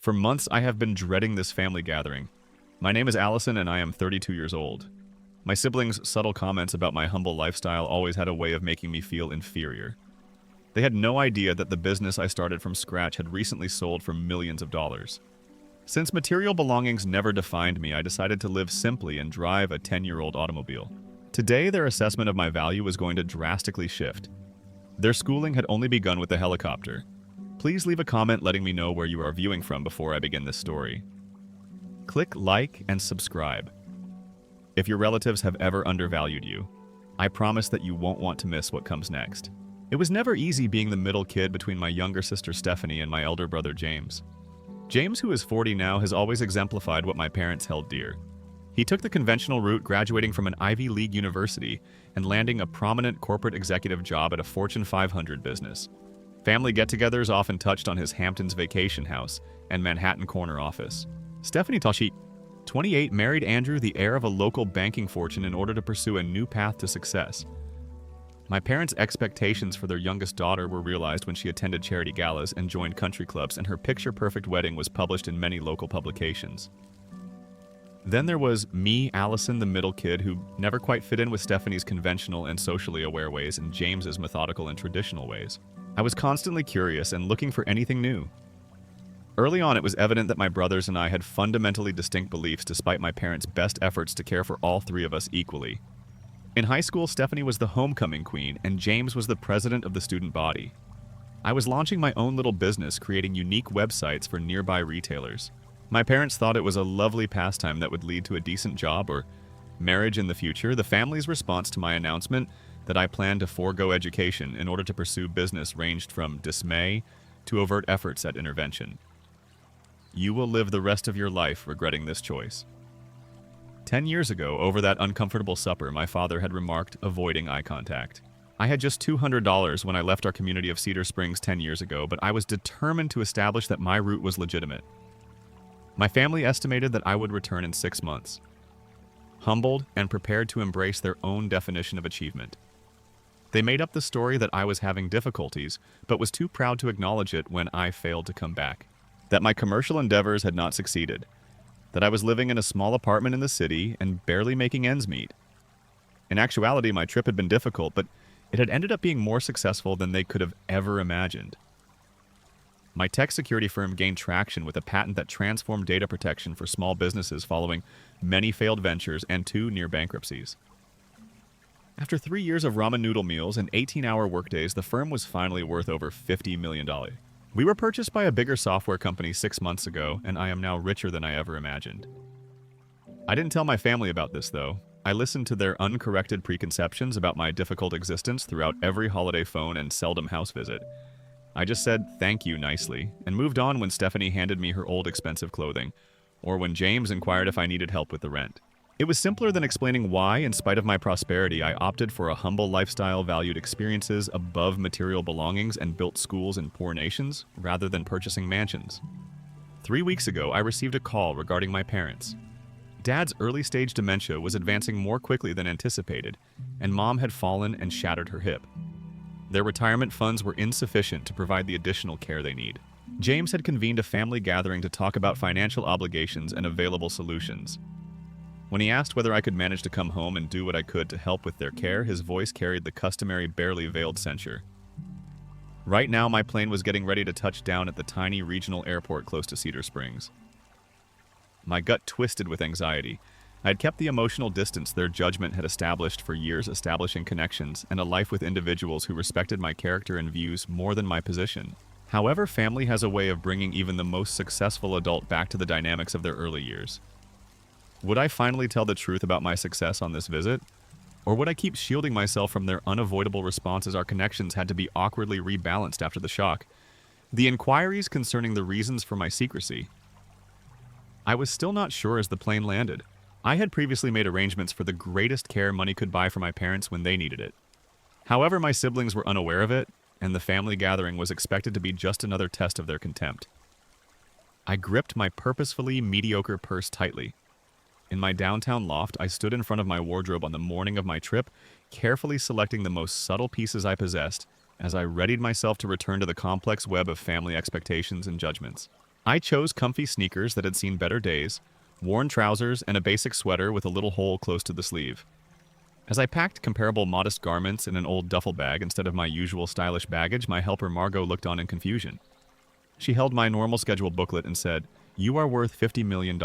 For months, I have been dreading this family gathering. My name is Allison, and I am 32 years old. My siblings' subtle comments about my humble lifestyle always had a way of making me feel inferior. They had no idea that the business I started from scratch had recently sold for millions of dollars. Since material belongings never defined me, I decided to live simply and drive a 10-year-old automobile. Today, their assessment of my value was going to drastically shift. Their schooling had only begun with the helicopter. Please leave a comment letting me know where you are viewing from before I begin this story. Click like and subscribe. If your relatives have ever undervalued you, I promise that you won't want to miss what comes next. It was never easy being the middle kid between my younger sister Stephanie and my elder brother James. James, who is 40 now, has always exemplified what my parents held dear. He took the conventional route, graduating from an Ivy League university and landing a prominent corporate executive job at a Fortune 500 business. Family get-togethers often touched on his Hamptons vacation house and Manhattan corner office. Stephanie Toshi, 28, married Andrew, the heir of a local banking fortune, in order to pursue a new path to success. My parents' expectations for their youngest daughter were realized when she attended charity galas and joined country clubs, and her picture-perfect wedding was published in many local publications. Then there was me, Allison, the middle kid, who never quite fit in with Stephanie's conventional and socially aware ways and James's methodical and traditional ways. I was constantly curious and looking for anything new. Early on, it was evident that my brothers and I had fundamentally distinct beliefs despite my parents' best efforts to care for all three of us equally. In high school, Stephanie was the homecoming queen, and James was the president of the student body. I was launching my own little business, creating unique websites for nearby retailers. My parents thought it was a lovely pastime that would lead to a decent job or marriage in the future. The family's response to my announcement that I planned to forego education in order to pursue business ranged from dismay to overt efforts at intervention. You will live the rest of your life regretting this choice. 10 years ago, over that uncomfortable supper, my father had remarked, avoiding eye contact. I had just $200 when I left our community of Cedar Springs 10 years ago, but I was determined to establish that my route was legitimate. My family estimated that I would return in 6 months, humbled and prepared to embrace their own definition of achievement. They made up the story that I was having difficulties, but was too proud to acknowledge it when I failed to come back. That my commercial endeavors had not succeeded. That I was living in a small apartment in the city and barely making ends meet. In actuality, my trip had been difficult, but it had ended up being more successful than they could have ever imagined. My tech security firm gained traction with a patent that transformed data protection for small businesses following many failed ventures and 2 near bankruptcies. After 3 years of ramen noodle meals and 18-hour workdays, the firm was finally worth over $50 million. We were purchased by a bigger software company 6 months ago, and I am now richer than I ever imagined. I didn't tell my family about this, though. I listened to their uncorrected preconceptions about my difficult existence throughout every holiday phone and seldom house visit. I just said thank you nicely, and moved on when Stephanie handed me her old expensive clothing, or when James inquired if I needed help with the rent. It was simpler than explaining why, in spite of my prosperity, I opted for a humble lifestyle, valued experiences above material belongings, and built schools in poor nations, rather than purchasing mansions. 3 weeks ago, I received a call regarding my parents. Dad's early-stage dementia was advancing more quickly than anticipated, and Mom had fallen and shattered her hip. Their retirement funds were insufficient to provide the additional care they need. James had convened a family gathering to talk about financial obligations and available solutions. When he asked whether I could manage to come home and do what I could to help with their care, his voice carried the customary barely veiled censure. Right now, my plane was getting ready to touch down at the tiny regional airport close to Cedar Springs. My gut twisted with anxiety. I had kept the emotional distance their judgment had established for years, establishing connections and a life with individuals who respected my character and views more than my position. However, family has a way of bringing even the most successful adult back to the dynamics of their early years. Would I finally tell the truth about my success on this visit? Or would I keep shielding myself from their unavoidable response as our connections had to be awkwardly rebalanced after the shock? The inquiries concerning the reasons for my secrecy. I was still not sure as the plane landed. I had previously made arrangements for the greatest care money could buy for my parents when they needed it. However, my siblings were unaware of it, and the family gathering was expected to be just another test of their contempt. I gripped my purposefully mediocre purse tightly. In my downtown loft, I stood in front of my wardrobe on the morning of my trip, carefully selecting the most subtle pieces I possessed as I readied myself to return to the complex web of family expectations and judgments. I chose comfy sneakers that had seen better days, worn trousers, and a basic sweater with a little hole close to the sleeve. As I packed comparable modest garments in an old duffel bag instead of my usual stylish baggage, my helper Margot looked on in confusion. She held my normal schedule booklet and said, "You are worth $50 million,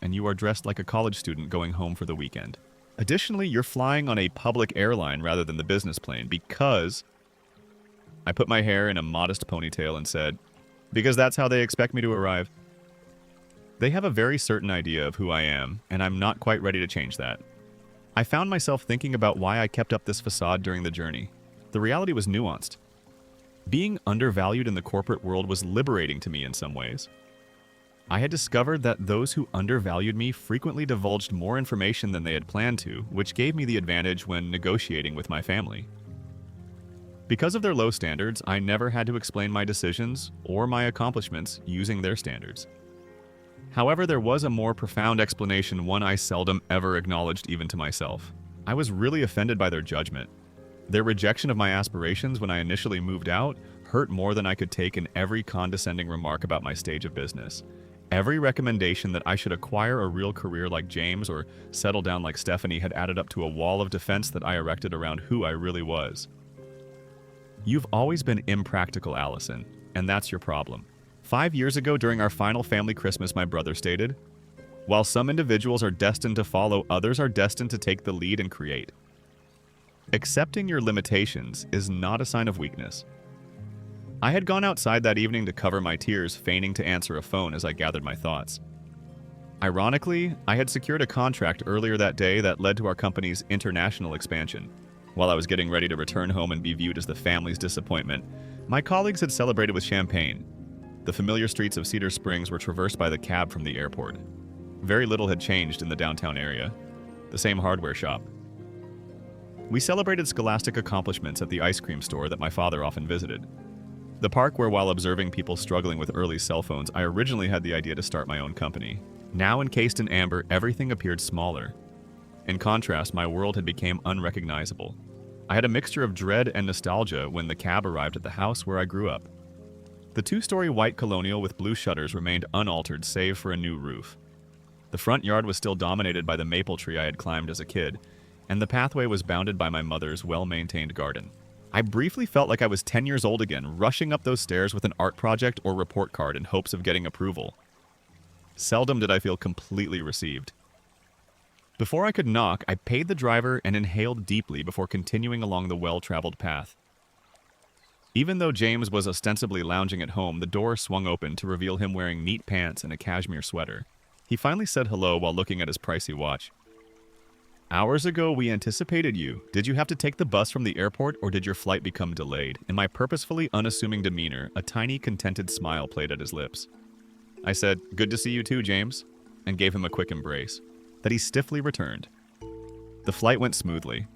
and you are dressed like a college student going home for the weekend. Additionally, you're flying on a public airline rather than the business plane because..." I put my hair in a modest ponytail and said, "Because that's how they expect me to arrive." They have a very certain idea of who I am, and I'm not quite ready to change that. I found myself thinking about why I kept up this facade during the journey. The reality was nuanced. Being undervalued in the corporate world was liberating to me in some ways. I had discovered that those who undervalued me frequently divulged more information than they had planned to, which gave me the advantage when negotiating with my family. Because of their low standards, I never had to explain my decisions or my accomplishments using their standards. However, there was a more profound explanation, one I seldom ever acknowledged even to myself. I was really offended by their judgment. Their rejection of my aspirations when I initially moved out hurt more than I could take in every condescending remark about my stage of business. Every recommendation that I should acquire a real career like James or settle down like Stephanie had added up to a wall of defense that I erected around who I really was. "You've always been impractical, Allison, and that's your problem." 5 years ago, during our final family Christmas, my brother stated, "While some individuals are destined to follow, others are destined to take the lead and create. Accepting your limitations is not a sign of weakness." I had gone outside that evening to cover my tears, feigning to answer a phone as I gathered my thoughts. Ironically, I had secured a contract earlier that day that led to our company's international expansion. While I was getting ready to return home and be viewed as the family's disappointment, my colleagues had celebrated with champagne. The familiar streets of Cedar Springs were traversed by the cab from the airport. Very little had changed in the downtown area. The same hardware shop. We celebrated scholastic accomplishments at the ice cream store that my father often visited. The park where, while observing people struggling with early cell phones, I originally had the idea to start my own company. Now encased in amber, everything appeared smaller. In contrast, my world had become unrecognizable. I had a mixture of dread and nostalgia when the cab arrived at the house where I grew up. The two-story white colonial with blue shutters remained unaltered save for a new roof. The front yard was still dominated by the maple tree I had climbed as a kid, and the pathway was bounded by my mother's well-maintained garden. I briefly felt like I was 10 years old again, rushing up those stairs with an art project or report card in hopes of getting approval. Seldom did I feel completely received. Before I could knock, I paid the driver and inhaled deeply before continuing along the well-traveled path. Even though James was ostensibly lounging at home, the door swung open to reveal him wearing neat pants and a cashmere sweater. He finally said hello while looking at his pricey watch. "Hours ago, we anticipated you. Did you have to take the bus from the airport, or did your flight become delayed?" In my purposefully unassuming demeanor, a tiny, contented smile played at his lips. I said, "Good to see you too, James," and gave him a quick embrace, that he stiffly returned. The flight went smoothly.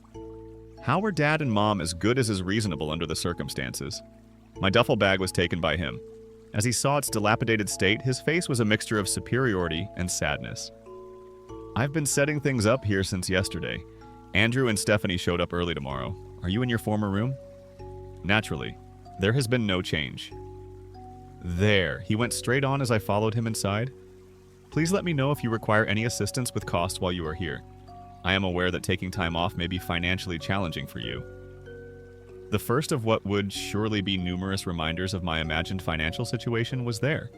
How were Dad and Mom as good as is reasonable under the circumstances? My duffel bag was taken by him. As he saw its dilapidated state, his face was a mixture of superiority and sadness. "I've been setting things up here since yesterday. Andrew and Stephanie showed up early tomorrow. Are you in your former room?" Naturally, there has been no change. "There," he went straight on as I followed him inside. "Please let me know if you require any assistance with costs while you are here. I am aware that taking time off may be financially challenging for you." The first of what would surely be numerous reminders of my imagined financial situation was there.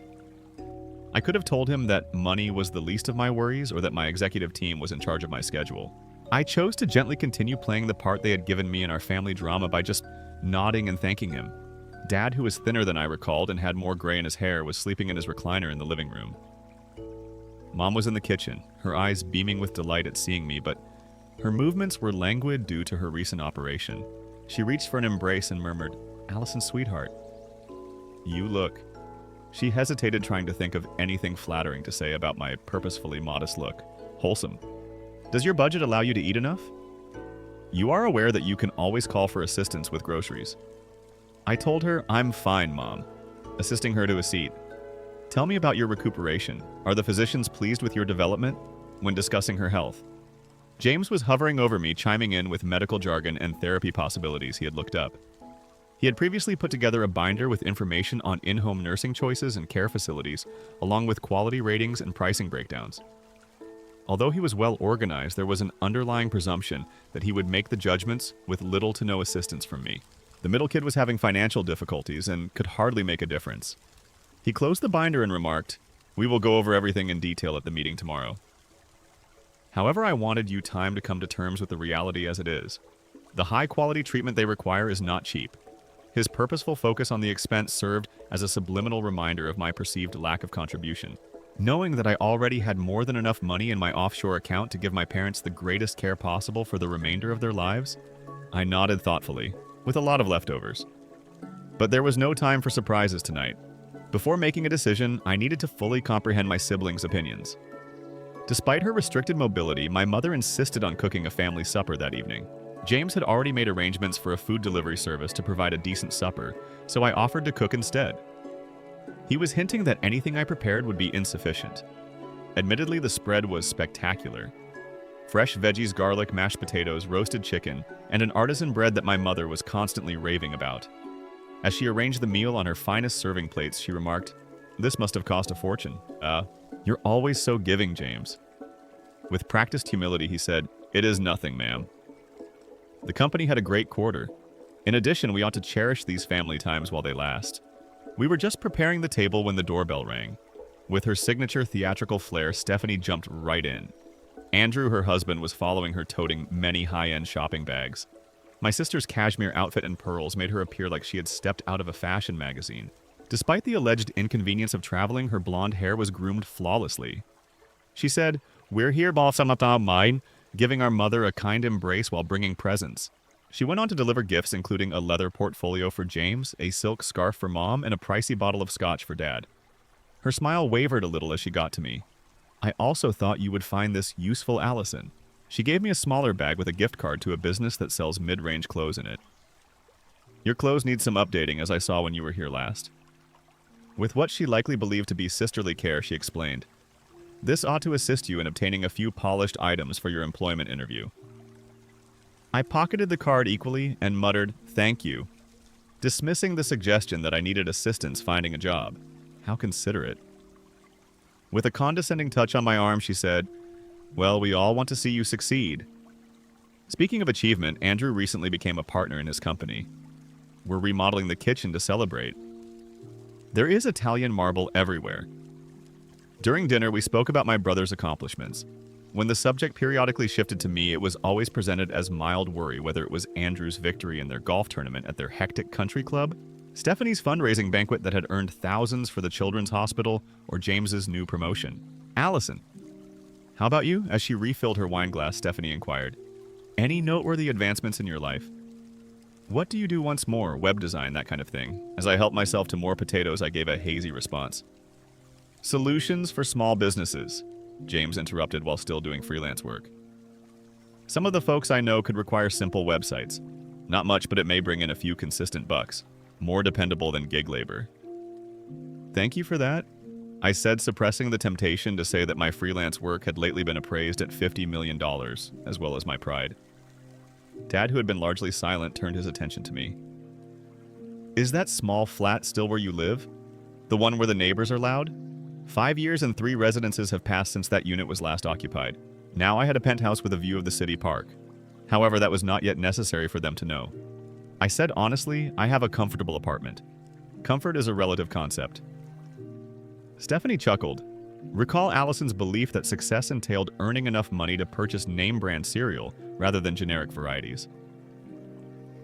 I could have told him that money was the least of my worries or that my executive team was in charge of my schedule. I chose to gently continue playing the part they had given me in our family drama by just nodding and thanking him. Dad, who was thinner than I recalled and had more gray in his hair, was sleeping in his recliner in the living room. Mom was in the kitchen, her eyes beaming with delight at seeing me, but her movements were languid due to her recent operation. She reached for an embrace and murmured, "Allison, sweetheart." "You look..." She hesitated, trying to think of anything flattering to say about my purposefully modest look. "Wholesome. Does your budget allow you to eat enough? You are aware that you can always call for assistance with groceries." I told her, "I'm fine, Mom," assisting her to a seat. "Tell me about your recuperation. Are the physicians pleased with your development?" When discussing her health, James was hovering over me, chiming in with medical jargon and therapy possibilities he had looked up. He had previously put together a binder with information on in-home nursing choices and care facilities, along with quality ratings and pricing breakdowns. Although he was well organized, there was an underlying presumption that he would make the judgments with little to no assistance from me. The middle kid was having financial difficulties and could hardly make a difference. He closed the binder and remarked, "We will go over everything in detail at the meeting tomorrow." However, I wanted you time to come to terms with the reality as it is. The high-quality treatment they require is not cheap. His purposeful focus on the expense served as a subliminal reminder of my perceived lack of contribution. Knowing that I already had more than enough money in my offshore account to give my parents the greatest care possible for the remainder of their lives, I nodded thoughtfully, with a lot of leftovers. But there was no time for surprises tonight. Before making a decision, I needed to fully comprehend my siblings' opinions. Despite her restricted mobility, my mother insisted on cooking a family supper that evening. James had already made arrangements for a food delivery service to provide a decent supper, so I offered to cook instead. He was hinting that anything I prepared would be insufficient. Admittedly, the spread was spectacular. Fresh veggies, garlic, mashed potatoes, roasted chicken, and an artisan bread that my mother was constantly raving about. As she arranged the meal on her finest serving plates, she remarked, "This must have cost a fortune." You're always so giving, James." With practiced humility, he said, "It is nothing, ma'am." The company had a great quarter. In addition, we ought to cherish these family times while they last. We were just preparing the table when the doorbell rang. With her signature theatrical flair, Stephanie jumped right in. Andrew, her husband, was following her, toting many high-end shopping bags. My sister's cashmere outfit and pearls made her appear like she had stepped out of a fashion magazine. Despite the alleged inconvenience of traveling, her blonde hair was groomed flawlessly. She said, "We're here, boss, I'm not mine," giving our mother a kind embrace while bringing presents. She went on to deliver gifts including a leather portfolio for James, a silk scarf for Mom, and a pricey bottle of scotch for Dad. Her smile wavered a little as she got to me. "I also thought you would find this useful, Allison." She gave me a smaller bag with a gift card to a business that sells mid-range clothes in it. "Your clothes need some updating, as I saw when you were here last." With what she likely believed to be sisterly care, she explained, "This ought to assist you in obtaining a few polished items for your employment interview." I pocketed the card equally and muttered, "Thank you," dismissing the suggestion that I needed assistance finding a job. How considerate. With a condescending touch on my arm, she said, "Well, we all want to see you succeed." Speaking of achievement, Andrew recently became a partner in his company. We're remodeling the kitchen to celebrate. There is Italian marble everywhere. During dinner, we spoke about my brother's accomplishments. When the subject periodically shifted to me, it was always presented as mild worry, whether it was Andrew's victory in their golf tournament at their hectic country club, Stephanie's fundraising banquet that had earned thousands for the children's hospital, or James's new promotion. "Allison, how about you?" As she refilled her wine glass, Stephanie inquired. "Any noteworthy advancements in your life?" "What do you do once more? Web design, that kind of thing." As I helped myself to more potatoes, I gave a hazy response. "Solutions for small businesses," James interrupted while still doing freelance work. "Some of the folks I know could require simple websites. Not much, but it may bring in a few consistent bucks. More dependable than gig labor." "Thank you for that," I said, suppressing the temptation to say that my freelance work had lately been appraised at $50 million, as well as my pride. Dad, who had been largely silent, turned his attention to me. "Is that small flat still where you live? The one where the neighbors are loud?" 5 years and 3 residences have passed since that unit was last occupied. Now I had a penthouse with a view of the city park. However, that was not yet necessary for them to know. I said honestly, I have a comfortable apartment. Comfort is a relative concept. Stephanie chuckled. Recall Allison's belief that success entailed earning enough money to purchase name-brand cereal rather than generic varieties.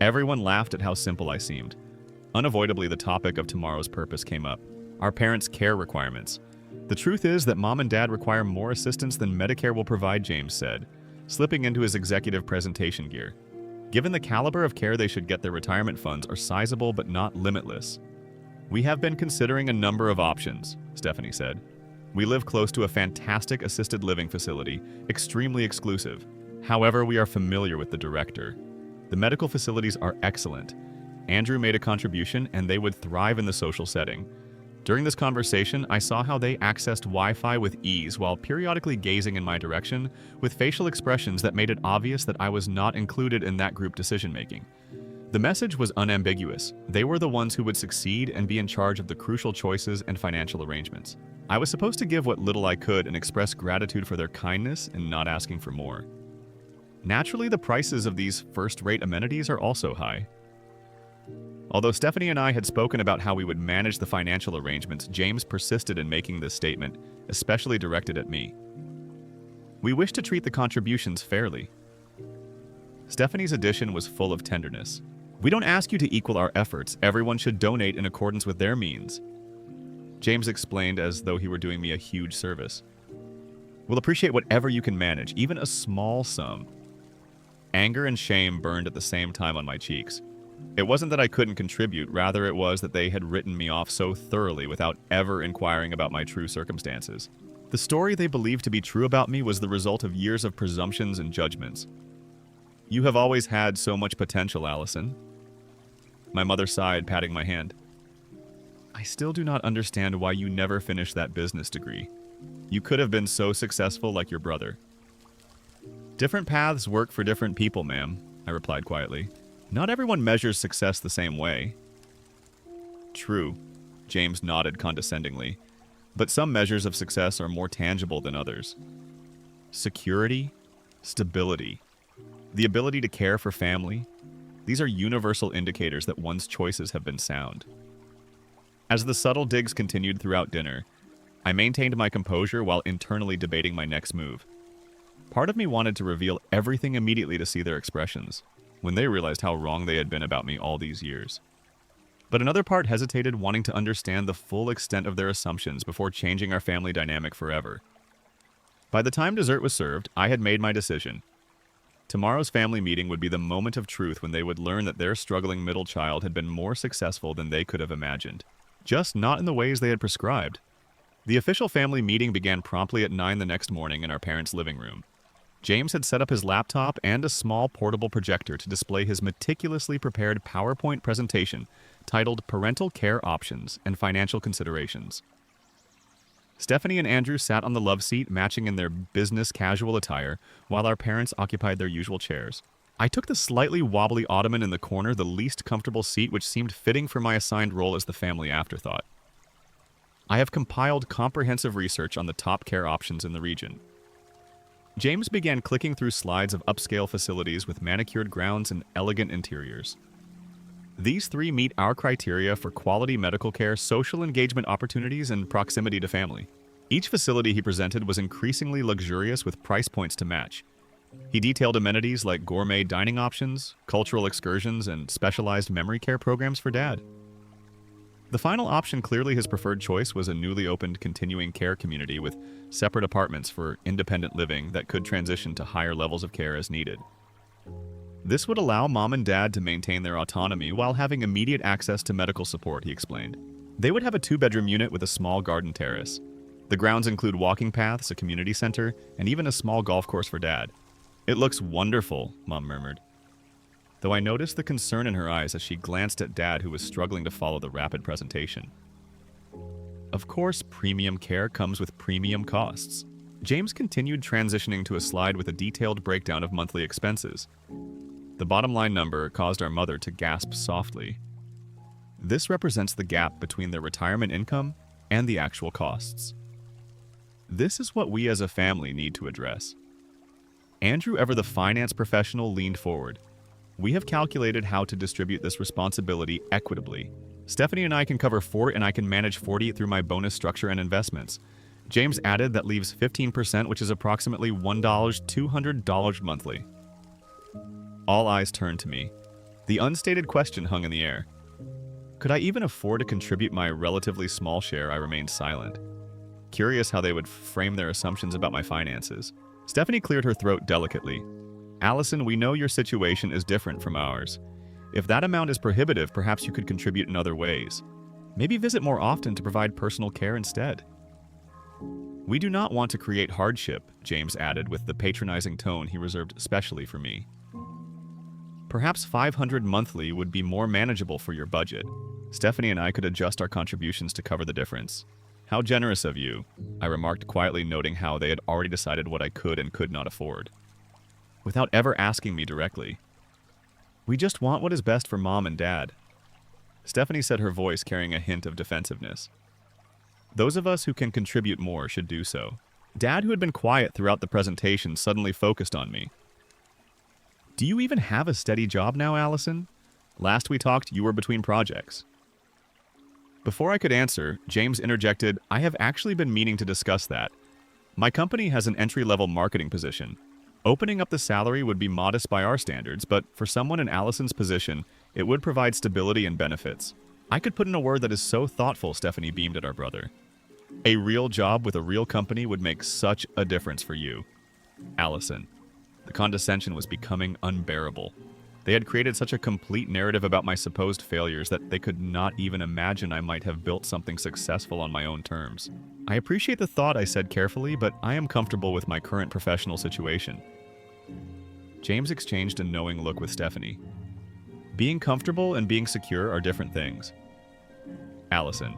Everyone laughed at how simple I seemed. Unavoidably, the topic of tomorrow's purpose came up. Our parents' care requirements. "The truth is that Mom and Dad require more assistance than Medicare will provide," James said, slipping into his executive presentation gear. "Given the caliber of care they should get, their retirement funds are sizable but not limitless." "We have been considering a number of options," Stephanie said. "We live close to a fantastic assisted living facility, extremely exclusive. However, we are familiar with the director. The medical facilities are excellent. Andrew made a contribution, and they would thrive in the social setting. During this conversation, I saw how they accessed Wi-Fi with ease while periodically gazing in my direction with facial expressions that made it obvious that I was not included in that group decision-making. The message was unambiguous. They were the ones who would succeed and be in charge of the crucial choices and financial arrangements. I was supposed to give what little I could and express gratitude for their kindness and not asking for more. Naturally, the prices of these first-rate amenities are also high. Although Stephanie and I had spoken about how we would manage the financial arrangements, James persisted in making this statement, especially directed at me. We wish to treat the contributions fairly. Stephanie's addition was full of tenderness. We don't ask you to equal our efforts. Everyone should donate in accordance with their means. James explained as though he were doing me a huge service. We'll appreciate whatever you can manage, even a small sum. Anger and shame burned at the same time on my cheeks. It wasn't that I couldn't contribute, rather it was that they had written me off so thoroughly without ever inquiring about my true circumstances. The story they believed to be true about me was the result of years of presumptions and judgments. You have always had so much potential, Allison. My mother sighed, patting my hand. I still do not understand why you never finished that business degree. You could have been so successful like your brother. Different paths work for different people, ma'am, I replied quietly. Not everyone measures success the same way. True, James nodded condescendingly, but some measures of success are more tangible than others. Security, stability, the ability to care for family, these are universal indicators that one's choices have been sound. As the subtle digs continued throughout dinner, I maintained my composure while internally debating my next move. Part of me wanted to reveal everything immediately to see their expressions, when they realized how wrong they had been about me all these years. But another part hesitated, wanting to understand the full extent of their assumptions before changing our family dynamic forever. By the time dessert was served, I had made my decision. Tomorrow's family meeting would be the moment of truth when they would learn that their struggling middle child had been more successful than they could have imagined, just not in the ways they had prescribed. The official family meeting began promptly at 9 the next morning in our parents' living room. James had set up his laptop and a small portable projector to display his meticulously prepared PowerPoint presentation titled Parental Care Options and Financial Considerations. Stephanie and Andrew sat on the love seat, matching in their business casual attire, while our parents occupied their usual chairs. I took the slightly wobbly ottoman in the corner, the least comfortable seat, which seemed fitting for my assigned role as the family afterthought. I have compiled comprehensive research on the top care options in the region. James began clicking through slides of upscale facilities with manicured grounds and elegant interiors. These three meet our criteria for quality medical care, social engagement opportunities, and proximity to family. Each facility he presented was increasingly luxurious with price points to match. He detailed amenities like gourmet dining options, cultural excursions, and specialized memory care programs for Dad. The final option, clearly his preferred choice, was a newly opened continuing care community with separate apartments for independent living that could transition to higher levels of care as needed. This would allow Mom and Dad to maintain their autonomy while having immediate access to medical support, he explained. They would have a 2-bedroom unit with a small garden terrace. The grounds include walking paths, a community center, and even a small golf course for Dad. It looks wonderful, Mom murmured, though I noticed the concern in her eyes as she glanced at Dad, who was struggling to follow the rapid presentation. Of course, premium care comes with premium costs. James continued, transitioning to a slide with a detailed breakdown of monthly expenses. The bottom line number caused our mother to gasp softly. This represents the gap between their retirement income and the actual costs. This is what we as a family need to address. Andrew, ever the finance professional, leaned forward. We have calculated how to distribute this responsibility equitably. Stephanie and I can cover and I can manage 40 through my bonus structure and investments. James added that leaves 15%, which is approximately $200 monthly. All eyes turned to me. The unstated question hung in the air. Could I even afford to contribute my relatively small share? I remained silent, curious how they would frame their assumptions about my finances. Stephanie cleared her throat delicately. Allison, we know your situation is different from ours. If that amount is prohibitive, perhaps you could contribute in other ways. Maybe visit more often to provide personal care instead. We do not want to create hardship, James added with the patronizing tone he reserved especially for me. Perhaps $500 monthly would be more manageable for your budget. Stephanie and I could adjust our contributions to cover the difference. How generous of you, I remarked quietly, noting how they had already decided what I could and could not afford, without ever asking me directly. We just want what is best for Mom and Dad. Stephanie said, her voice carrying a hint of defensiveness. Those of us who can contribute more should do so. Dad, who had been quiet throughout the presentation, suddenly focused on me. Do you even have a steady job now, Allison? Last we talked, you were between projects. Before I could answer, James interjected, I have actually been meaning to discuss that. My company has an entry-level marketing position. Opening up the salary would be modest by our standards, but for someone in Allison's position, it would provide stability and benefits. I could put in a word that is so thoughtful, Stephanie beamed at our brother. A real job with a real company would make such a difference for you. Allison. The condescension was becoming unbearable. They had created such a complete narrative about my supposed failures that they could not even imagine I might have built something successful on my own terms. I appreciate the thought, I said carefully, but I am comfortable with my current professional situation. James exchanged a knowing look with Stephanie. Being comfortable and being secure are different things. Allison.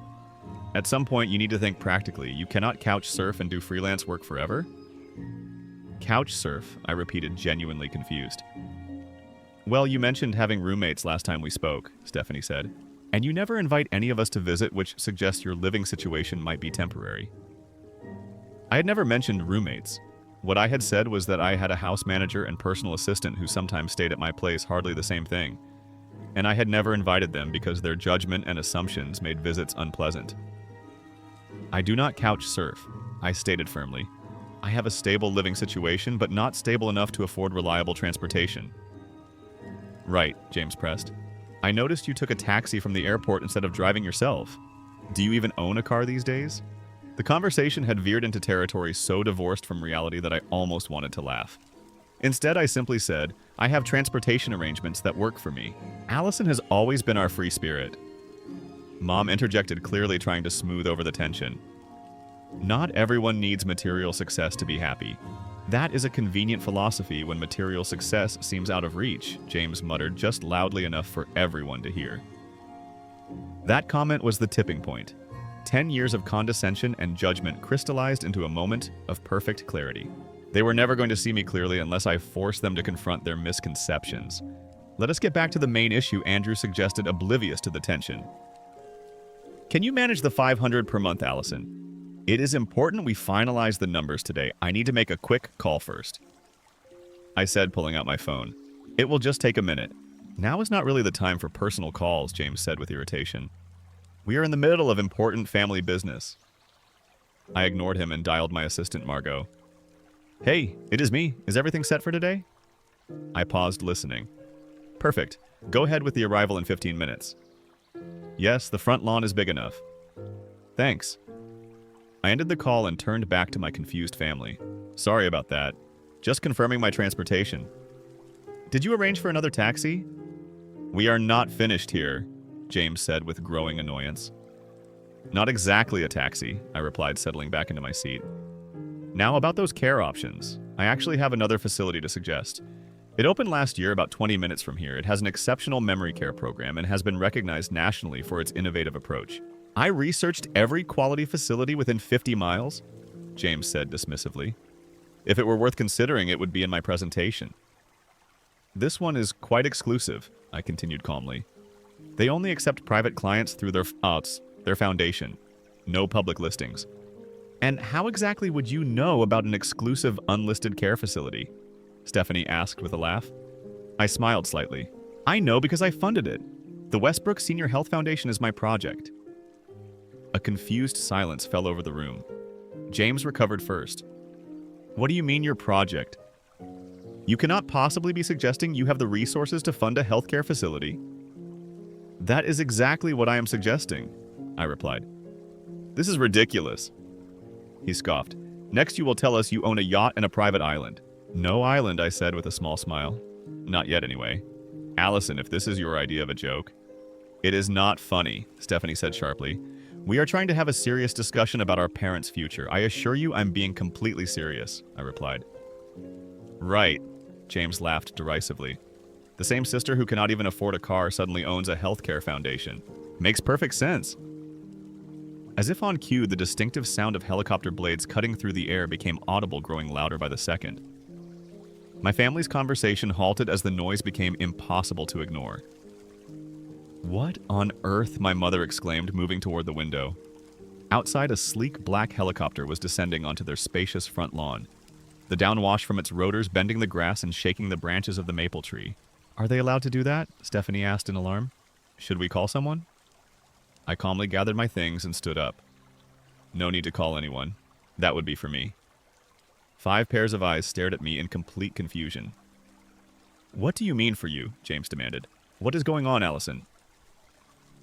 At some point, you need to think practically. You cannot couch surf and do freelance work forever? Couch surf, I repeated, genuinely confused. Well, you mentioned having roommates last time we spoke, Stephanie said. And you never invite any of us to visit, which suggests your living situation might be temporary. I had never mentioned roommates. What I had said was that I had a house manager and personal assistant who sometimes stayed at my place, hardly the same thing. And I had never invited them because their judgment and assumptions made visits unpleasant. I do not couch surf, I stated firmly. I have a stable living situation, but not stable enough to afford reliable transportation. Right, James pressed. I noticed you took a taxi from the airport instead of driving yourself. Do you even own a car these days? The conversation had veered into territory so divorced from reality that I almost wanted to laugh. Instead, I simply said, I have transportation arrangements that work for me. Allison has always been our free spirit. Mom interjected, clearly trying to smooth over the tension. Not everyone needs material success to be happy. That is a convenient philosophy when material success seems out of reach, James muttered just loudly enough for everyone to hear. That comment was the tipping point. 10 years of condescension and judgment crystallized into a moment of perfect clarity. They were never going to see me clearly unless I forced them to confront their misconceptions. Let us get back to the main issue, Andrew suggested, oblivious to the tension. Can you manage the $500 per month, Allison? It is important we finalize the numbers today. I need to make a quick call first. I said, pulling out my phone. It will just take a minute. Now is not really the time for personal calls, James said with irritation. We are in the middle of important family business. I ignored him and dialed my assistant, Margot. Hey, it is me. Is everything set for today? I paused, listening. Perfect. Go ahead with the arrival in 15 minutes. Yes, the front lawn is big enough. Thanks. I ended the call and turned back to my confused family. Sorry about that. Just confirming my transportation. Did you arrange for another taxi? We are not finished here, James said with growing annoyance. Not exactly a taxi, I replied, settling back into my seat. Now about those care options. I actually have another facility to suggest. It opened last year about 20 minutes from here. It has an exceptional memory care program and has been recognized nationally for its innovative approach. I researched every quality facility within 50 miles, James said dismissively. If it were worth considering, it would be in my presentation. This one is quite exclusive, I continued calmly. They only accept private clients through their foundation. No public listings. And how exactly would you know about an exclusive unlisted care facility? Stephanie asked with a laugh. I smiled slightly. I know because I funded it. The Westbrook Senior Health Foundation is my project. A confused silence fell over the room. James recovered first. What do you mean your project? You cannot possibly be suggesting you have the resources to fund a healthcare facility. That is exactly what I am suggesting, I replied. This is ridiculous. He scoffed. Next you will tell us you own a yacht and a private island. No island, I said with a small smile. Not yet anyway. Allison, if this is your idea of a joke. It is not funny, Stephanie said sharply. We are trying to have a serious discussion about our parents' future. I assure you I'm being completely serious, I replied. Right, James laughed derisively. The same sister who cannot even afford a car suddenly owns a healthcare foundation. Makes perfect sense. As if on cue, the distinctive sound of helicopter blades cutting through the air became audible, growing louder by the second. My family's conversation halted as the noise became impossible to ignore. "What on earth?" my mother exclaimed, moving toward the window. Outside, a sleek black helicopter was descending onto their spacious front lawn, the downwash from its rotors bending the grass and shaking the branches of the maple tree. "Are they allowed to do that?" Stephanie asked in alarm. "Should we call someone?" I calmly gathered my things and stood up. No need to call anyone. That would be for me. 5 pairs of eyes stared at me in complete confusion. "What do you mean for you?" James demanded. "What is going on, Allison?"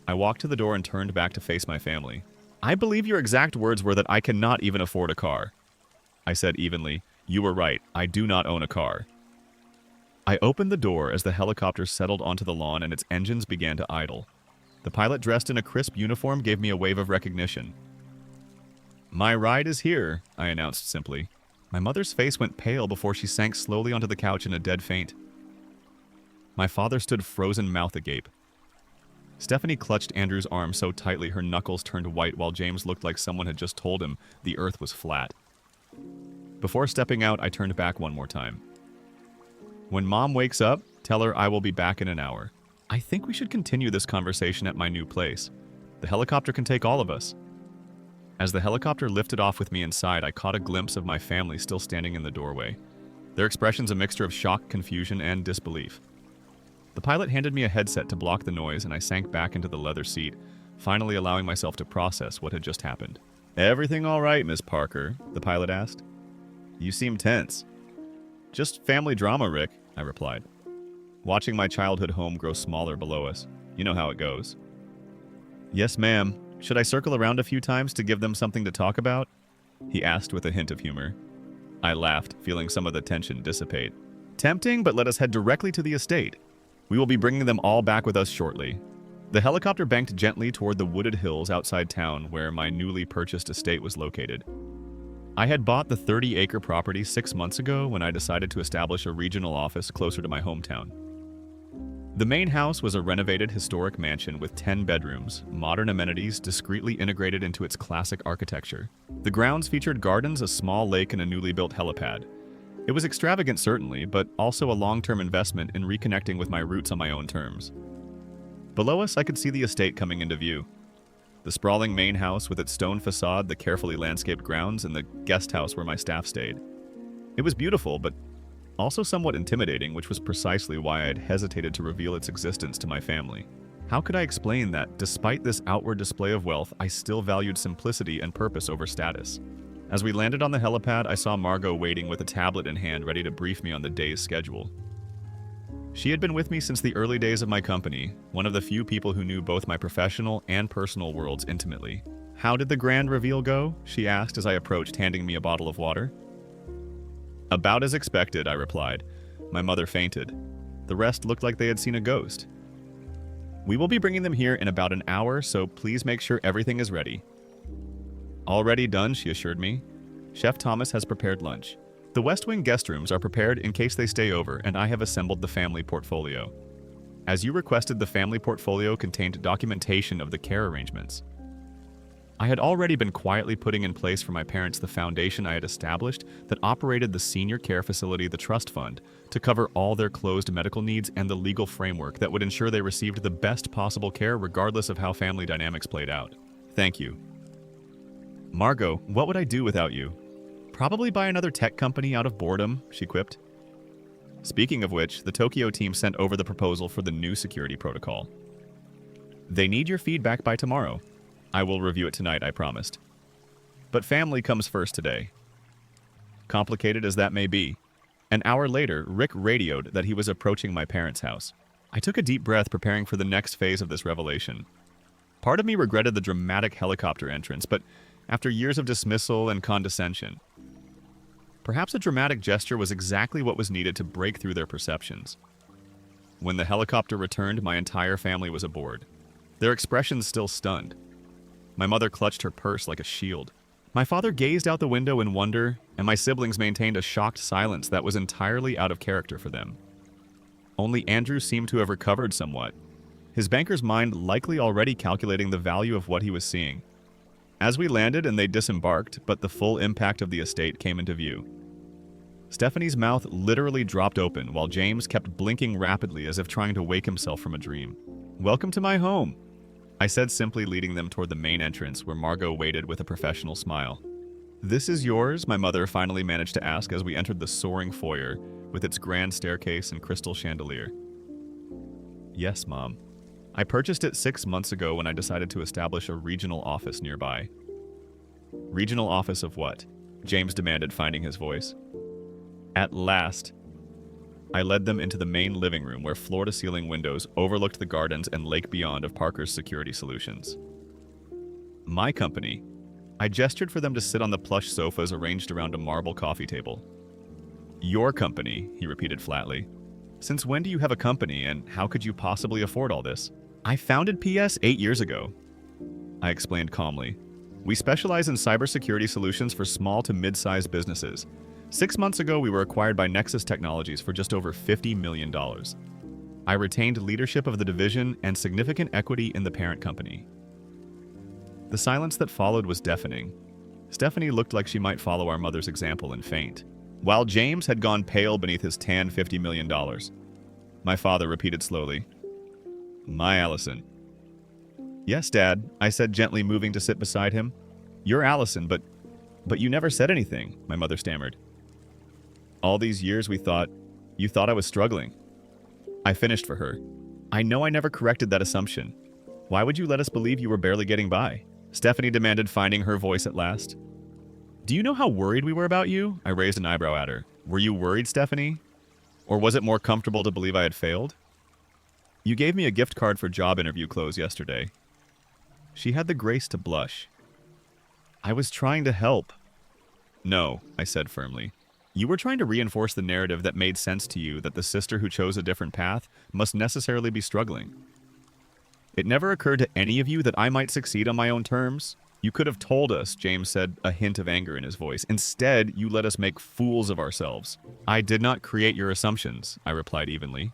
I walked to the door and turned back to face my family. "I believe your exact words were that I cannot even afford a car." I said evenly, "You were right. I do not own a car." I opened the door as the helicopter settled onto the lawn and its engines began to idle. The pilot, dressed in a crisp uniform, gave me a wave of recognition. "My ride is here," I announced simply. My mother's face went pale before she sank slowly onto the couch in a dead faint. My father stood frozen, mouth agape. Stephanie clutched Andrew's arm so tightly her knuckles turned white, while James looked like someone had just told him the earth was flat. Before stepping out, I turned back one more time. "When Mom wakes up, tell her I will be back in an hour. I think we should continue this conversation at my new place. The helicopter can take all of us." As the helicopter lifted off with me inside, I caught a glimpse of my family still standing in the doorway, their expressions a mixture of shock, confusion, and disbelief. The pilot handed me a headset to block the noise, and I sank back into the leather seat, finally allowing myself to process what had just happened. "Everything all right, Miss Parker?" the pilot asked. "You seem tense." "Just family drama, Rick," I replied. "Watching my childhood home grow smaller below us. You know how it goes." "Yes, ma'am. Should I circle around a few times to give them something to talk about?" he asked with a hint of humor. I laughed, feeling some of the tension dissipate. "Tempting, but let us head directly to the estate. We will be bringing them all back with us shortly." The helicopter banked gently toward the wooded hills outside town where my newly purchased estate was located. I had bought the 30-acre property 6 months ago when I decided to establish a regional office closer to my hometown. The main house was a renovated historic mansion with 10 bedrooms, modern amenities discreetly integrated into its classic architecture. The grounds featured gardens, a small lake, and a newly built helipad. It was extravagant, certainly, but also a long-term investment in reconnecting with my roots on my own terms. Below us, I could see the estate coming into view. The sprawling main house with its stone facade, the carefully landscaped grounds, and the guest house where my staff stayed. It was beautiful, but also somewhat intimidating, which was precisely why I had hesitated to reveal its existence to my family. How could I explain that, despite this outward display of wealth, I still valued simplicity and purpose over status? As we landed on the helipad, I saw Margot waiting with a tablet in hand, ready to brief me on the day's schedule. She had been with me since the early days of my company, one of the few people who knew both my professional and personal worlds intimately. "How did the grand reveal go?" she asked as I approached, handing me a bottle of water. "About as expected," I replied. My mother fainted. The rest looked like they had seen a ghost. "We will be bringing them here in about an hour, so please make sure everything is ready." "Already done," she assured me. "Chef Thomas has prepared lunch. The West Wing guest rooms are prepared in case they stay over, and I have assembled the family portfolio. As you requested, the family portfolio contained documentation of the care arrangements. I had already been quietly putting in place for my parents the foundation I had established that operated the senior care facility, the trust fund, to cover all their closed medical needs, and the legal framework that would ensure they received the best possible care regardless of how family dynamics played out. Thank you." "Margot, what would I do without you?" "Probably buy another tech company out of boredom," she quipped. Speaking of which, the Tokyo team sent over the proposal for the new security protocol. "They need your feedback by tomorrow. I will review it tonight, I promised. But family comes first today." Complicated as that may be, an hour later, Rick radioed that he was approaching my parents' house. I took a deep breath, preparing for the next phase of this revelation. Part of me regretted the dramatic helicopter entrance, but after years of dismissal and condescension, perhaps a dramatic gesture was exactly what was needed to break through their perceptions. When the helicopter returned, my entire family was aboard, their expressions still stunned. My mother clutched her purse like a shield. My father gazed out the window in wonder, and my siblings maintained a shocked silence that was entirely out of character for them. Only Andrew seemed to have recovered somewhat, his banker's mind likely already calculating the value of what he was seeing. As we landed and they disembarked, but the full impact of the estate came into view. Stephanie's mouth literally dropped open while James kept blinking rapidly as if trying to wake himself from a dream. "Welcome to my home," I said, simply leading them toward the main entrance where Margot waited with a professional smile. "This is yours?" my mother finally managed to ask as we entered the soaring foyer with its grand staircase and crystal chandelier. "Yes, Mom. I purchased it 6 months ago when I decided to establish a regional office nearby." "Regional office of what?" James demanded, finding his voice. At last, I led them into the main living room where floor-to-ceiling windows overlooked the gardens and lake beyond of Parker's Security Solutions. "My company." I gestured for them to sit on the plush sofas arranged around a marble coffee table. "Your company," he repeated flatly. "Since when do you have a company, and how could you possibly afford all this?" "I founded PS 8 years ago," I explained calmly. "We specialize in cybersecurity solutions for small to mid-sized businesses. 6 months ago, we were acquired by Nexus Technologies for just over $50 million. I retained leadership of the division and significant equity in the parent company." The silence that followed was deafening. Stephanie looked like she might follow our mother's example and faint, while James had gone pale beneath his tan $50 million. My father repeated slowly, "My Allison." "Yes, Dad," I said, gently moving to sit beside him. "You're Allison, but you never said anything," my mother stammered. "All these years you thought I was struggling." I finished for her. "I know I never corrected that assumption. Why would you let us believe you were barely getting by?" Stephanie demanded, finding her voice at last. "Do you know how worried we were about you?" I raised an eyebrow at her. "Were you worried, Stephanie? Or was it more comfortable to believe I had failed? You gave me a gift card for job interview clothes yesterday." She had the grace to blush. "I was trying to help." "No," I said firmly. "You were trying to reinforce the narrative that made sense to you that the sister who chose a different path must necessarily be struggling. It never occurred to any of you that I might succeed on my own terms. You could have told us," James said, a hint of anger in his voice. "Instead, you let us make fools of ourselves." "I did not create your assumptions," I replied evenly.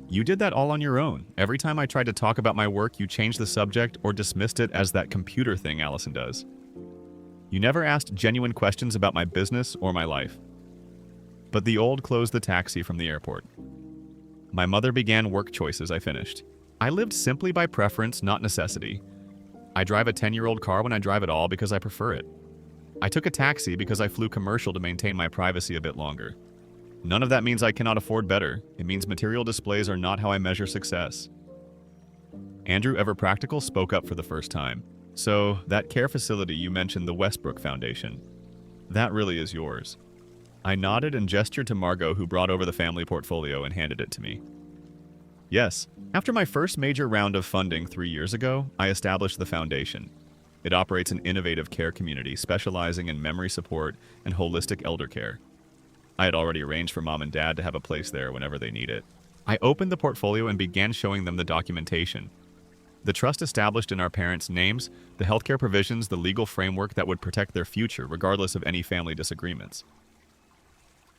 "You did that all on your own. Every time I tried to talk about my work, you changed the subject or dismissed it as that computer thing Allison does. You never asked genuine questions about my business or my life." But the old closed the taxi from the airport. My mother began work choices I finished. I lived simply by preference, not necessity. I drive a 10-year-old car when I drive at all because I prefer it. I took a taxi because I flew commercial to maintain my privacy a bit longer. None of that means I cannot afford better. It means material displays are not how I measure success. Andrew, ever practical, spoke up for the first time. "So, that care facility you mentioned, the Westbrook Foundation, that really is yours." I nodded and gestured to Margot, who brought over the family portfolio and handed it to me. "Yes. After my first major round of funding 3 years ago, I established the foundation. It operates an innovative care community specializing in memory support and holistic elder care. I had already arranged for Mom and Dad to have a place there whenever they need it." I opened the portfolio and began showing them the documentation. The trust established in our parents' names, the healthcare provisions, the legal framework that would protect their future regardless of any family disagreements.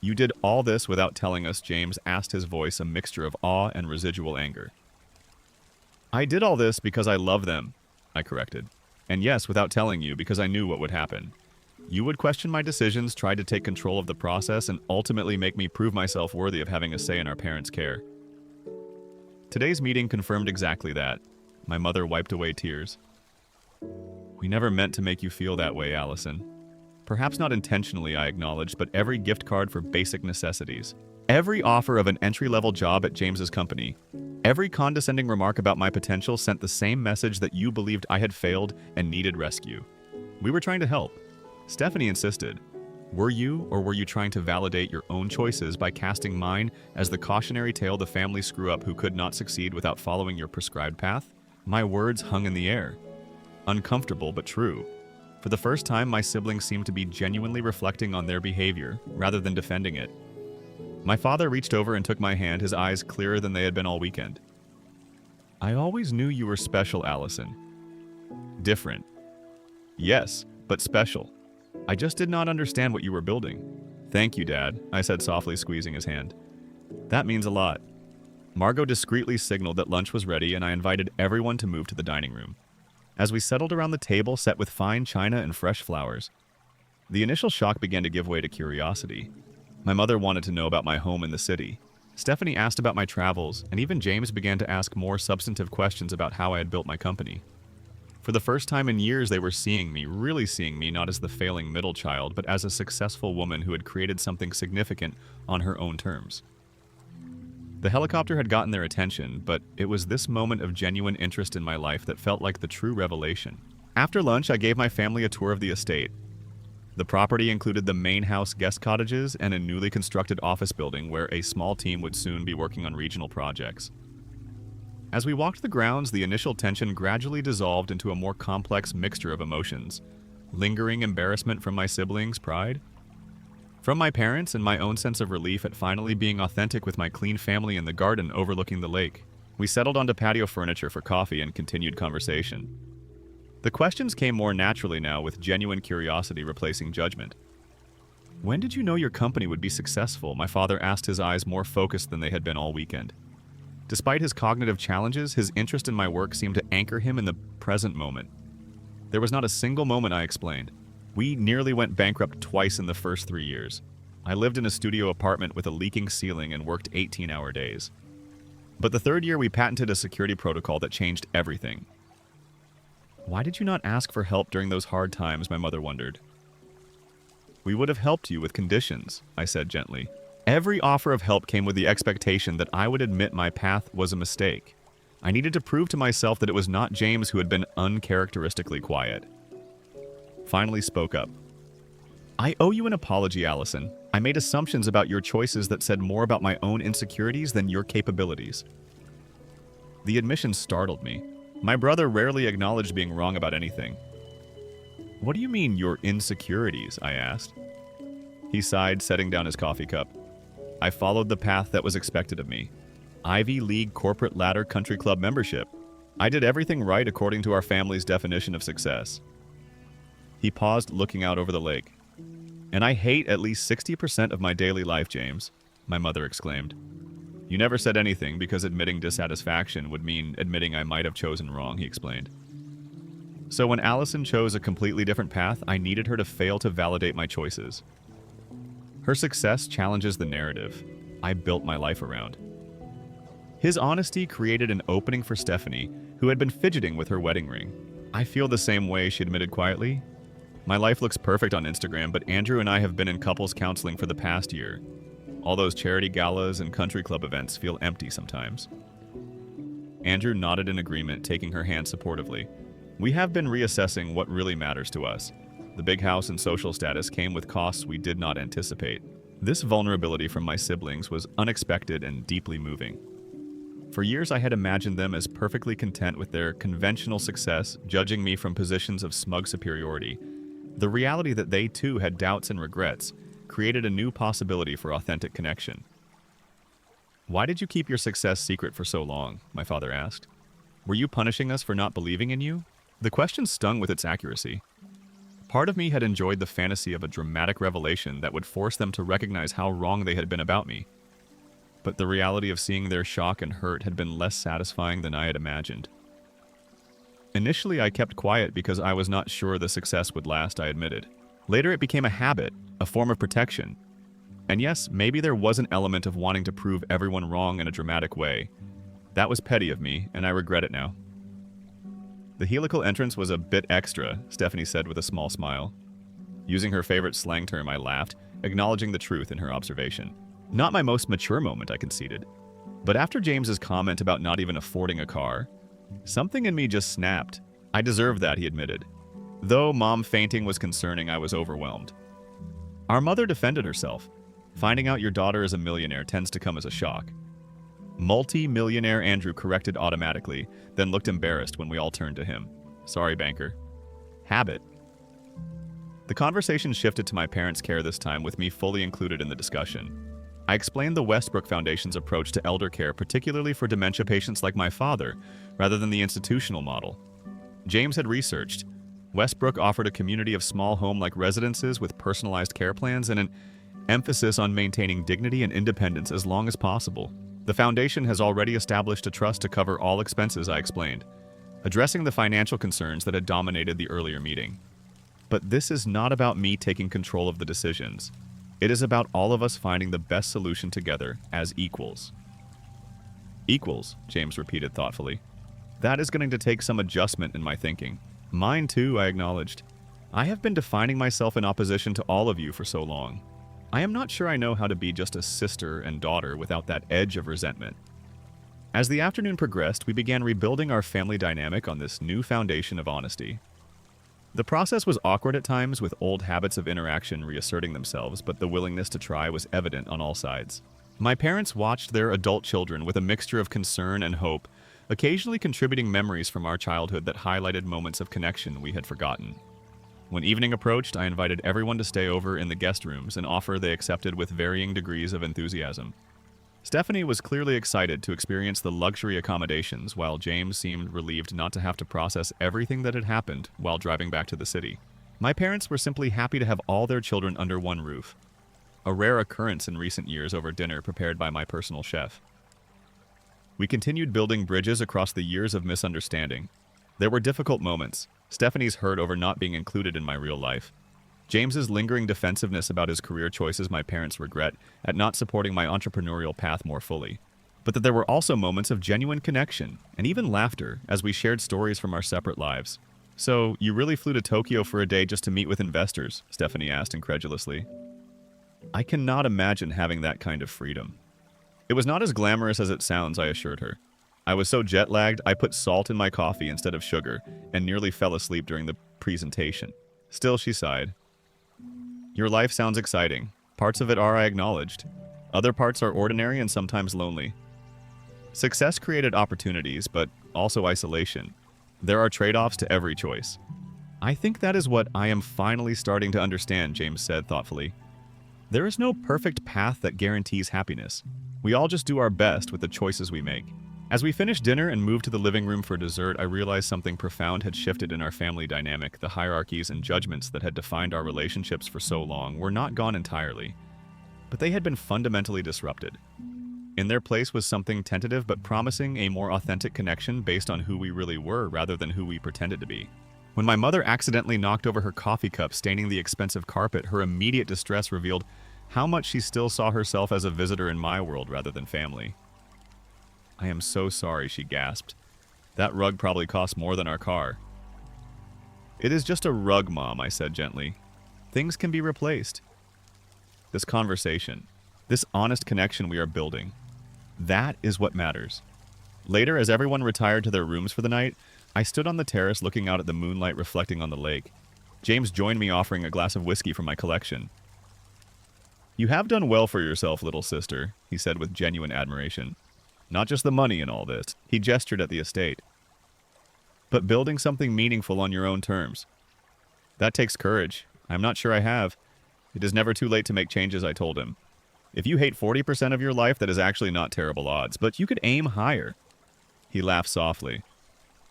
"You did all this without telling us," James asked, his voice a mixture of awe and residual anger. "I did all this because I love them," I corrected. "And yes, without telling you, because I knew what would happen. You would question my decisions, try to take control of the process, and ultimately make me prove myself worthy of having a say in our parents' care." Today's meeting confirmed exactly that. My mother wiped away tears. "We never meant to make you feel that way, Allison. Perhaps not intentionally," I acknowledged, "but every gift card for basic necessities, every offer of an entry-level job at James's company, every condescending remark about my potential sent the same message that you believed I had failed and needed rescue. We were trying to help." Stephanie insisted. "Were you, or were you trying to validate your own choices by casting mine as the cautionary tale the family screw-up who could not succeed without following your prescribed path?" My words hung in the air. Uncomfortable, but true. For the first time, my siblings seemed to be genuinely reflecting on their behavior, rather than defending it. My father reached over and took my hand, his eyes clearer than they had been all weekend. "I always knew you were special, Allison. Different. Yes, but special. I just did not understand what you were building." "Thank you, Dad," I said softly, squeezing his hand. "That means a lot." Margot discreetly signaled that lunch was ready, and I invited everyone to move to the dining room. As we settled around the table set with fine china and fresh flowers, the initial shock began to give way to curiosity. My mother wanted to know about my home in the city. Stephanie asked about my travels, and even James began to ask more substantive questions about how I had built my company. For the first time in years, they were seeing me, really seeing me, not as the failing middle child, but as a successful woman who had created something significant on her own terms. The helicopter had gotten their attention, but it was this moment of genuine interest in my life that felt like the true revelation. After lunch, I gave my family a tour of the estate. The property included the main house guest cottages and a newly constructed office building where a small team would soon be working on regional projects. As we walked the grounds, the initial tension gradually dissolved into a more complex mixture of emotions. Lingering embarrassment from my siblings' pride, from my parents, and my own sense of relief at finally being authentic with my clean family in the garden overlooking the lake. We settled onto patio furniture for coffee and continued conversation. The questions came more naturally now, with genuine curiosity replacing judgment. "When did you know your company would be successful?" my father asked, his eyes more focused than they had been all weekend. Despite his cognitive challenges, his interest in my work seemed to anchor him in the present moment. There was not a single moment, I explained. We nearly went bankrupt twice in the first 3 years. I lived in a studio apartment with a leaking ceiling and worked 18-hour days. But the third year, we patented a security protocol that changed everything. "Why did you not ask for help during those hard times?" my mother wondered. "We would have helped you with conditions," I said gently. Every offer of help came with the expectation that I would admit my path was a mistake. I needed to prove to myself that it was not James who had been uncharacteristically quiet. Finally spoke up. "I owe you an apology, Allison. I made assumptions about your choices that said more about my own insecurities than your capabilities." The admission startled me. My brother rarely acknowledged being wrong about anything. "What do you mean, your insecurities?" I asked. He sighed, setting down his coffee cup. "I followed the path that was expected of me. Ivy League corporate ladder country club membership. I did everything right according to our family's definition of success." He paused, looking out over the lake. "And I hate at least 60% of my daily life, James," my mother exclaimed. "You never said anything because admitting dissatisfaction would mean admitting I might have chosen wrong," he explained. "So when Allison chose a completely different path, I needed her to fail to validate my choices. Her success challenges the narrative I built my life around." His honesty created an opening for Stephanie, who had been fidgeting with her wedding ring. "I feel the same way," she admitted quietly. "My life looks perfect on Instagram, but Andrew and I have been in couples counseling for the past year. All those charity galas and country club events feel empty sometimes." Andrew nodded in agreement, taking her hand supportively. "We have been reassessing what really matters to us. The big house and social status came with costs we did not anticipate. This vulnerability from my siblings was unexpected and deeply moving. For years, I had imagined them as perfectly content with their conventional success, judging me from positions of smug superiority. The reality that they too had doubts and regrets created a new possibility for authentic connection. "Why did you keep your success secret for so long?" my father asked. "Were you punishing us for not believing in you?" The question stung with its accuracy. Part of me had enjoyed the fantasy of a dramatic revelation that would force them to recognize how wrong they had been about me. But the reality of seeing their shock and hurt had been less satisfying than I had imagined. Initially, I kept quiet because I was not sure the success would last, I admitted. Later, it became a habit, a form of protection. And yes, maybe there was an element of wanting to prove everyone wrong in a dramatic way. That was petty of me, and I regret it now. "The helical entrance was a bit extra," Stephanie said with a small smile. Using her favorite slang term, I laughed, acknowledging the truth in her observation. "Not my most mature moment," I conceded. But after James's comment about not even affording a car, something in me just snapped. "I deserved that," he admitted. Though Mom fainting was concerning, I was overwhelmed. Our mother defended herself. "Finding out your daughter is a millionaire tends to come as a shock." Multi-millionaire Andrew corrected automatically, then looked embarrassed when we all turned to him. "Sorry, banker." Habit. The conversation shifted to my parents' care this time, with me fully included in the discussion. I explained the Westbrook Foundation's approach to elder care, particularly for dementia patients like my father, rather than the institutional model. James had researched. Westbrook offered a community of small home-like residences with personalized care plans and an emphasis on maintaining dignity and independence as long as possible. The foundation has already established a trust to cover all expenses, I explained, addressing the financial concerns that had dominated the earlier meeting. But this is not about me taking control of the decisions. It is about all of us finding the best solution together as equals. Equals, James repeated thoughtfully. That is going to take some adjustment in my thinking. Mine too, I acknowledged. I have been defining myself in opposition to all of you for so long. I am not sure I know how to be just a sister and daughter without that edge of resentment. As the afternoon progressed, we began rebuilding our family dynamic on this new foundation of honesty. The process was awkward at times, with old habits of interaction reasserting themselves, but the willingness to try was evident on all sides. My parents watched their adult children with a mixture of concern and hope, occasionally contributing memories from our childhood that highlighted moments of connection we had forgotten. When evening approached, I invited everyone to stay over in the guest rooms, an offer they accepted with varying degrees of enthusiasm. Stephanie was clearly excited to experience the luxury accommodations, while James seemed relieved not to have to process everything that had happened while driving back to the city. My parents were simply happy to have all their children under one roof, a rare occurrence in recent years over dinner prepared by my personal chef. We continued building bridges across the years of misunderstanding. There were difficult moments, Stephanie's hurt over not being included in my real life, James's lingering defensiveness about his career choices, my parents' regret at not supporting my entrepreneurial path more fully. But that there were also moments of genuine connection, and even laughter, as we shared stories from our separate lives. So, you really flew to Tokyo for a day just to meet with investors? Stephanie asked incredulously. I cannot imagine having that kind of freedom. It was not as glamorous as it sounds, I assured her. I was so jet-lagged, I put salt in my coffee instead of sugar, and nearly fell asleep during the presentation. Still, she sighed. Your life sounds exciting. Parts of it are, I acknowledged. Other parts are ordinary and sometimes lonely. Success created opportunities, but also isolation. There are trade-offs to every choice. I think that is what I am finally starting to understand, James said thoughtfully. There is no perfect path that guarantees happiness. We all just do our best with the choices we make. As we finished dinner and moved to the living room for dessert, I realized something profound had shifted in our family dynamic. The hierarchies and judgments that had defined our relationships for so long were not gone entirely, but they had been fundamentally disrupted. In their place was something tentative but promising, a more authentic connection based on who we really were rather than who we pretended to be. When my mother accidentally knocked over her coffee cup, staining the expensive carpet, her immediate distress revealed how much she still saw herself as a visitor in my world rather than family. I am so sorry, she gasped. That rug probably cost more than our car. It is just a rug, Mom, I said gently. Things can be replaced. This conversation, this honest connection we are building, that is what matters. Later, as everyone retired to their rooms for the night, I stood on the terrace looking out at the moonlight reflecting on the lake. James joined me, offering a glass of whiskey from my collection. You have done well for yourself, little sister, he said with genuine admiration. Not just the money in all this, he gestured at the estate, but building something meaningful on your own terms. That takes courage. I'm not sure I have. It is never too late to make changes, I told him. If you hate 40% of your life, that is actually not terrible odds, but you could aim higher. He laughed softly.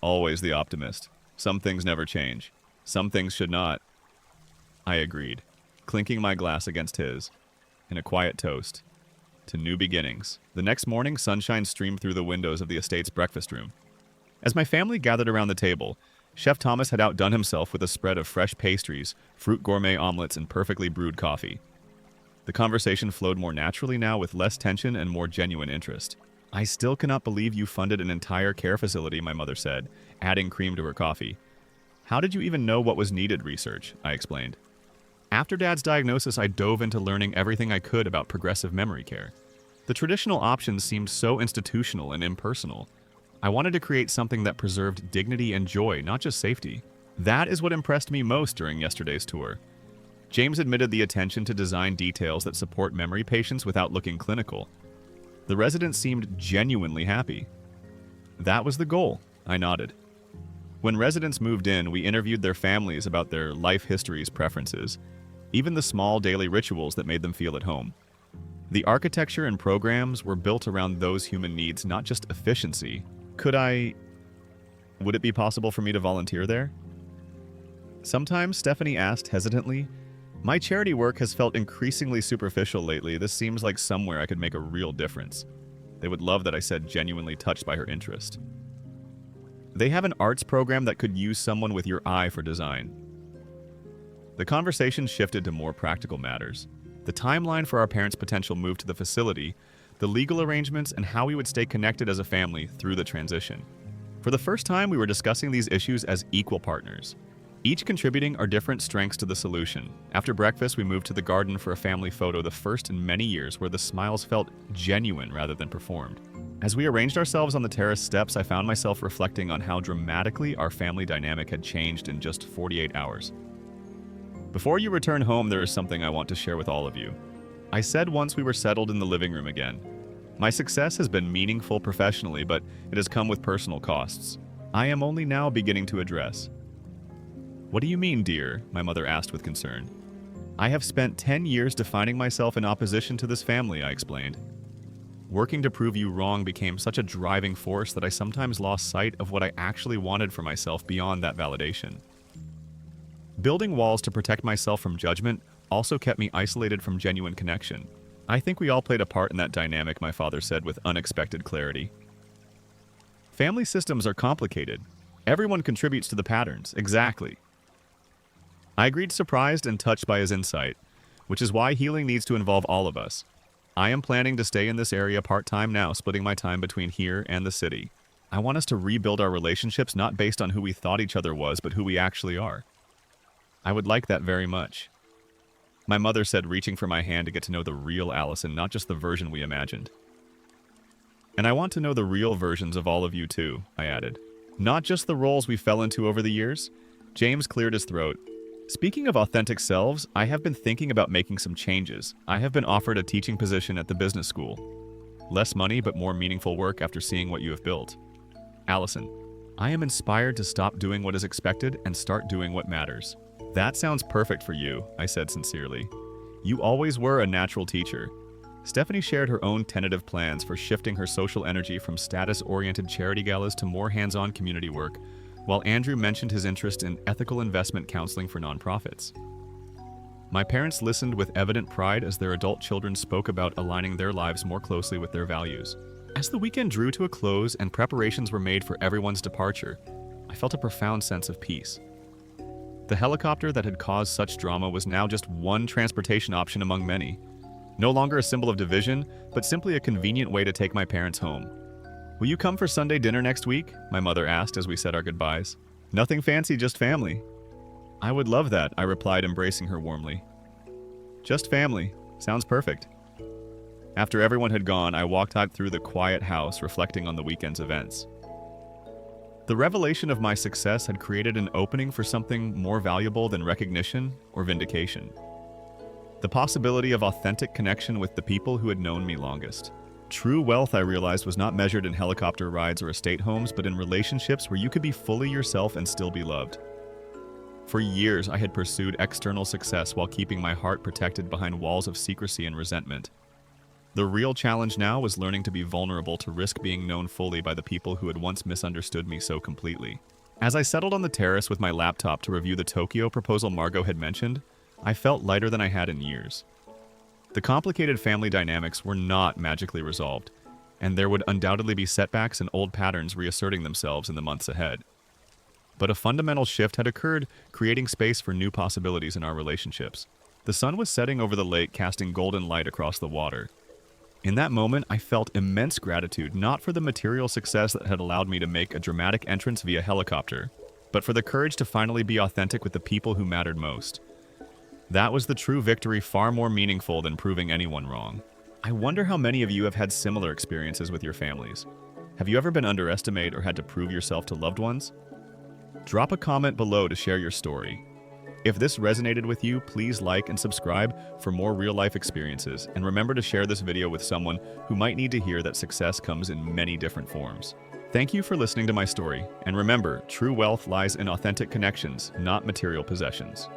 Always the optimist. Some things never change. Some things should not. I agreed, clinking my glass against his, in a quiet toast to new beginnings. The next morning, sunshine streamed through the windows of the estate's breakfast room. As my family gathered around the table, Chef Thomas had outdone himself with a spread of fresh pastries, fruit gourmet omelets, and perfectly brewed coffee. The conversation flowed more naturally now, with less tension and more genuine interest. I still cannot believe you funded an entire care facility, my mother said, adding cream to her coffee. How did you even know what was needed? Research, I explained. After Dad's diagnosis, I dove into learning everything I could about progressive memory care. The traditional options seemed so institutional and impersonal. I wanted to create something that preserved dignity and joy, not just safety. That is what impressed me most during yesterday's tour. James admitted the attention to design details that support memory patients without looking clinical. The residents seemed genuinely happy. That was the goal, I nodded. When residents moved in, we interviewed their families about their life histories, preferences, even the small daily rituals that made them feel at home. The architecture and programs were built around those human needs, not just efficiency. Would it be possible for me to volunteer there? Sometimes, Stephanie asked hesitantly. My charity work has felt increasingly superficial lately. This seems like somewhere I could make a real difference. They would love that, I said, genuinely touched by her interest. They have an arts program that could use someone with your eye for design. The conversation shifted to more practical matters. the timeline for our parents' potential move to the facility, the legal arrangements, and how we would stay connected as a family through the transition. For the first time, we were discussing these issues as equal partners, each contributing our different strengths to the solution. After breakfast, we moved to the garden for a family photo, the first in many years, where the smiles felt genuine rather than performed. As we arranged ourselves on the terrace steps, I found myself reflecting on how dramatically our family dynamic had changed in just 48 hours. Before you return home, there is something I want to share with all of you. I said once we were settled in the living room again. My success has been meaningful professionally, but it has come with personal costs. I am only now beginning to address. "What do you mean, dear?" my mother asked with concern. "I have spent 10 years defining myself in opposition to this family," I explained. "Working to prove you wrong became such a driving force that I sometimes lost sight of what I actually wanted for myself beyond that validation. Building walls to protect myself from judgment also kept me isolated from genuine connection. I think we all played a part in that dynamic," my father said with unexpected clarity. "Family systems are complicated. Everyone contributes to the patterns." "Exactly." I agreed, surprised and touched by his insight, which is why healing needs to involve all of us. I am planning to stay in this area part-time now, splitting my time between here and the city. I want us to rebuild our relationships not based on who we thought each other was, but who we actually are. I would like that very much," my mother said, reaching for my hand to get to know the real Allison, not just the version we imagined. "And I want to know the real versions of all of you too," I added. "Not just the roles we fell into over the years." James cleared his throat. "Speaking of authentic selves, I have been thinking about making some changes. I have been offered a teaching position at the business school. Less money, but more meaningful work after seeing what you have built. Allison, I am inspired to stop doing what is expected and start doing what matters." "That sounds perfect for you," I said sincerely. "You always were a natural teacher." Stephanie shared her own tentative plans for shifting her social energy from status-oriented charity galas to more hands-on community work, while Andrew mentioned his interest in ethical investment counseling for nonprofits. My parents listened with evident pride as their adult children spoke about aligning their lives more closely with their values. As the weekend drew to a close and preparations were made for everyone's departure, I felt a profound sense of peace. The helicopter that had caused such drama was now just one transportation option among many. No longer a symbol of division, but simply a convenient way to take my parents home. "Will you come for Sunday dinner next week?" my mother asked as we said our goodbyes. "Nothing fancy, just family." "I would love that," I replied, embracing her warmly. "Just family. Sounds perfect." After everyone had gone, I walked out through the quiet house, reflecting on the weekend's events. The revelation of my success had created an opening for something more valuable than recognition or vindication. The possibility of authentic connection with the people who had known me longest. True wealth, I realized, was not measured in helicopter rides or estate homes, but in relationships where you could be fully yourself and still be loved. For years, I had pursued external success while keeping my heart protected behind walls of secrecy and resentment. The real challenge now was learning to be vulnerable, to risk being known fully by the people who had once misunderstood me so completely. As I settled on the terrace with my laptop to review the Tokyo proposal Margot had mentioned, I felt lighter than I had in years. The complicated family dynamics were not magically resolved, and there would undoubtedly be setbacks and old patterns reasserting themselves in the months ahead. But a fundamental shift had occurred, creating space for new possibilities in our relationships. The sun was setting over the lake, casting golden light across the water. In that moment, I felt immense gratitude, not for the material success that had allowed me to make a dramatic entrance via helicopter, but for the courage to finally be authentic with the people who mattered most. That was the true victory, far more meaningful than proving anyone wrong. I wonder how many of you have had similar experiences with your families. Have you ever been underestimated or had to prove yourself to loved ones? Drop a comment below to share your story. If this resonated with you, please like and subscribe for more real-life experiences, and remember to share this video with someone who might need to hear that success comes in many different forms. Thank you for listening to my story, and remember, true wealth lies in authentic connections, not material possessions.